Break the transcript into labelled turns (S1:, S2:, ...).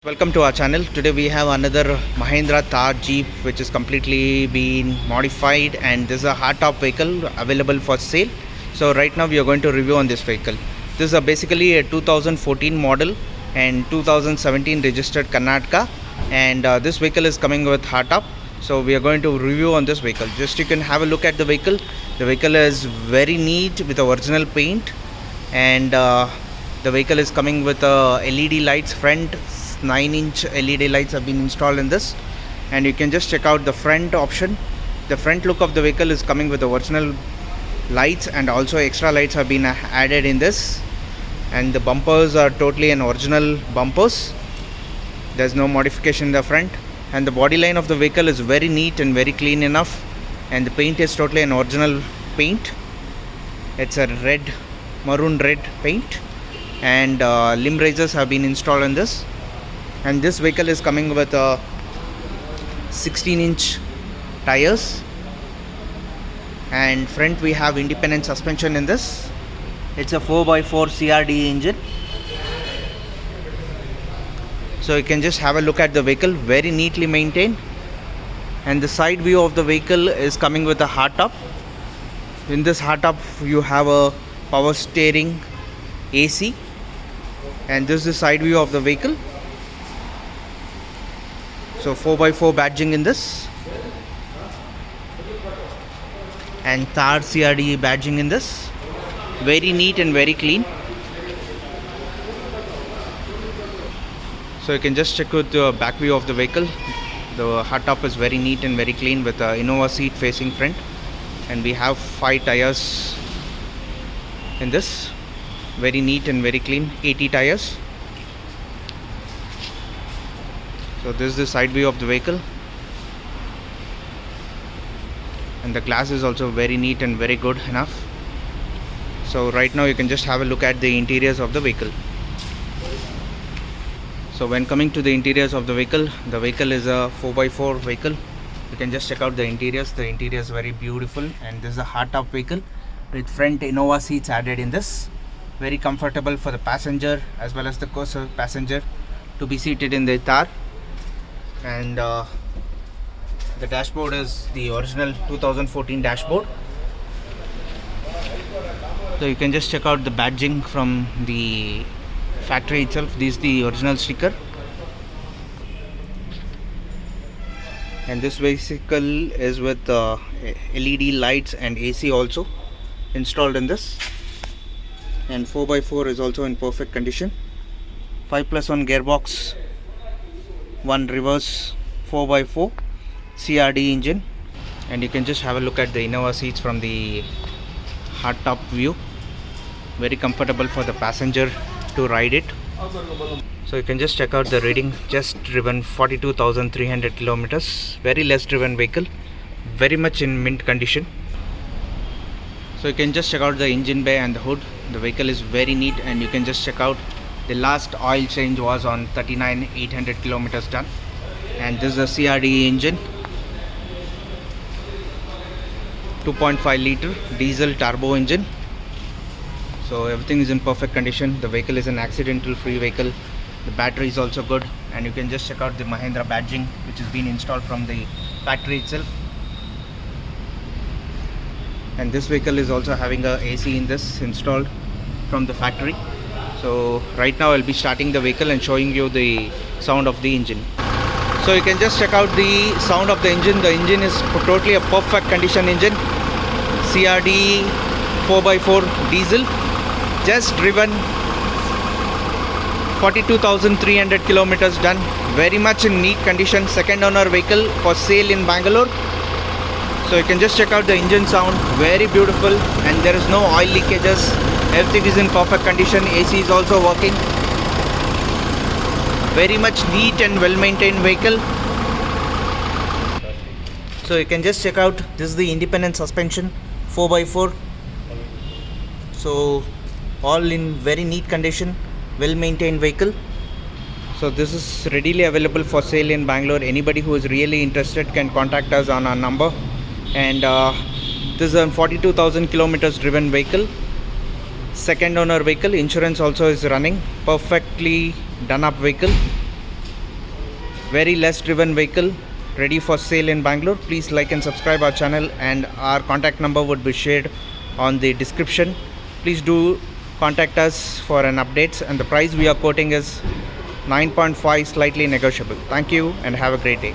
S1: Welcome to our channel. Today we have another Mahindra Thar Jeep which is completely been modified, and this is a hardtop vehicle available for sale. So right now we are going to review on this vehicle. This is basically a 2014 model and 2017 registered Karnataka, and this vehicle is coming with hardtop. So we are going to review on this vehicle. Just you can have a look at the vehicle. The vehicle is very neat with the original paint, and the vehicle is coming with LED lights front. 9-inch LED lights have been installed in this, and you can just check out the front option. The front look of the vehicle is coming with the original lights, and also extra lights have been added in this, and the bumpers are totally an original bumpers. There's no modification in the front, and the body line of the vehicle is very neat and very clean enough, and the paint is totally an original paint. It's a maroon red paint, and LimbRaisers have been installed in this. And this vehicle is coming with 16-inch tires, and front we have independent suspension in this. It's a 4x4 CRD engine. So you can just have a look at the vehicle, very neatly maintained. And the side view of the vehicle is coming with a hardtop. In this hardtop you have a power steering, AC, and this is the side view of the vehicle. So 4x4 badging in this, and Thar CRD badging in this. Very neat and very clean. So you can just check with the back view of the vehicle. The hardtop is very neat and very clean with a Innova seat facing front, and we have 5 tires in this. Very neat and very clean, 80 tires. So this is the side view of the vehicle, and the glass is also very neat and very good enough. So right now you can just have a look at the interiors of the vehicle. So when coming to the interiors of the vehicle is a 4x4 vehicle. You can just check out the interiors. The interior is very beautiful, and this is a hardtop vehicle with front Innova seats added in this. Very comfortable for the passenger as well as the co-passenger to be seated in the Thar. And the dashboard is the original 2014 dashboard. So you can just check out the badging from the factory itself. This is the original sticker, and this vehicle is with LED lights and AC also installed in this, and 4x4 is also in perfect condition. 5+1 gearbox, 1 reverse 4x4 CRD engine, and you can just have a look at the Innova seats from the hardtop view. Very comfortable for the passenger to ride it. So you can just check out the reading. Just driven 42,300 kilometers. Very less driven vehicle, very much in mint condition. So you can just check out the engine bay and the hood. The vehicle is very neat, and you can just check out the last oil change was on 39,800 kilometers done. And this is a CRD engine, 2.5 liter diesel turbo engine. So everything is in perfect condition. The vehicle is an accidental free vehicle. The battery is also good, and you can just check out the Mahindra badging which has been installed from the factory itself. And this vehicle is also having a AC in this installed from the factory. So right now I'll be starting the vehicle and showing you the sound of the engine. So you can just check out the sound of the engine. The engine is totally a perfect condition engine. CRD 4x4 diesel. Just driven 42,300 kilometers done. Very much in neat condition. Second owner vehicle for sale in Bangalore. So you can just check out the engine sound. Very beautiful, and there is no oil leakages. Everything is in perfect condition. AC is also working. Very much neat and well maintained vehicle. So you can just check out, this is the independent suspension 4x4. So all in very neat condition, well maintained vehicle. So this is readily available for sale in Bangalore. Anybody who is really interested can contact us on our number. And this is a 42,000 kilometers driven vehicle. Second owner vehicle. Insurance also is running. Perfectly done up vehicle. very less driven vehicle ready for sale in Bangalore. Please like and subscribe our channel, and our contact number would be shared on the description. Please do contact us for an updates, and the price we are quoting is 9.5, slightly negotiable. Thank you and have a great day.